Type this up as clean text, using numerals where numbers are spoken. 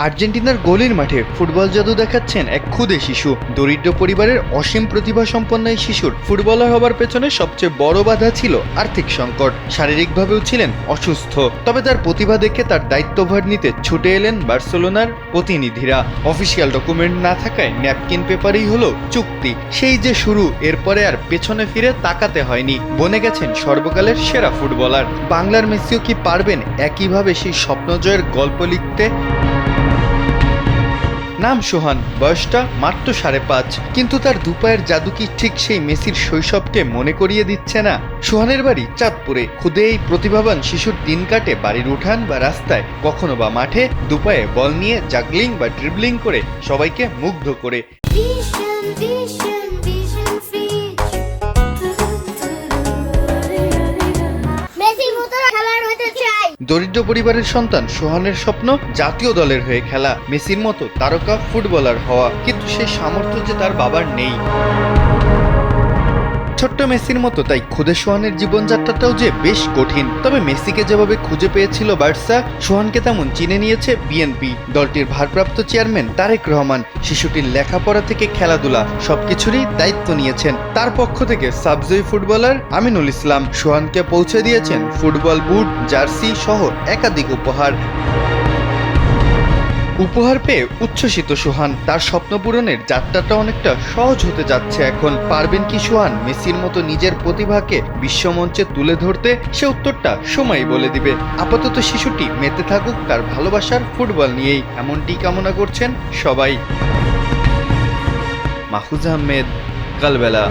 আর্জেন্টিনার গলির মাঠে ফুটবল জাদু দেখাচ্ছেন এক ক্ষুদে শিশু। দরিদ্র পরিবারের অসীম প্রতিভা সম্পন্ন এই শিশুর ফুটবলার হবার পেছনে সবচেয়ে বড় বাধা ছিল আর্থিক সংকট। শারীরিকভাবেও ছিলেন অসুস্থ, তবে তার প্রতিভা দেখে তার দায়িত্বভার নিতে ছুটে এলেন বার্সেলোনার প্রতিনিধিরা। অফিসিয়াল ডকুমেন্ট না থাকায় ন্যাপকিন পেপারেই হলো চুক্তি। সেই যে শুরু, এরপরে আর পেছনে ফিরে তাকাতে হয়নি। বনে গেছেন সর্বকালের সেরা ফুটবলার। বাংলার মেসিও কি পারবেন একইভাবে সেই স্বপ্নজয়ের গল্প লিখতে? নাম সোহান, বয়সটা মাত্র 5.5, কিন্তু তার দুপায়ের জাদু কি ঠিক সেই মেসির শৈশবকে মনে করিয়ে দিচ্ছে না? সোহানের বাড়ি চাঁদপুরে। খুদে এই প্রতিভাবান শিশুর দিন কাটে বাড়ির উঠান বা রাস্তায়, কখনো বা মাঠে দুপায়ে বল নিয়ে জাগলিং বা ড্রিবলিং করে সবাইকে মুগ্ধ করে। দরিদ্র পরিবারের সন্তান সোহানের স্বপ্ন জাতীয় দলের হয়ে খেলা, মেসির মতো তারকা ফুটবলার হওয়া, কিন্তু সেই সামর্থ্য যে তার বাবার নেই। ছোট্ট মেসির মতো তাই খুদে সোহানের জীবনযাত্রাটাও যে বেশ কঠিন। তবে মেসিকে যেভাবে খুঁজে পেয়েছিল বার্সা, সোহানকে তেমন চিনে নিয়েছে বিএনপি। দলটির ভারপ্রাপ্ত চেয়ারম্যান তারেক রহমান শিশুটির লেখাপড়া থেকে খেলাধুলা সবকিছুরই দায়িত্ব নিয়েছেন। তার পক্ষ থেকে সাবজয়ী ফুটবলার আমিনুল ইসলাম সোহানকে পৌঁছে দিয়েছেন ফুটবল বুট, জার্সি সহ একাধিক উপহার পেয়ে উচ্ছ্বসিত সোহান। তার স্বপ্ন পূরণের যাত্রাটা অনেকটা সহজ হতে যাচ্ছে এখন। পারবেন কি সোহান মেসির মতো নিজের প্রতিভাকে বিশ্বমঞ্চে তুলে ধরতে? সে উত্তরটা সময়ই বলে দিবে। আপাতত শিশুটি মেতে থাকুক তার ভালোবাসার ফুটবল নিয়েই, এমনটি কামনা করছেন সবাই। মাহফুজ আহমেদ, কালবেলা।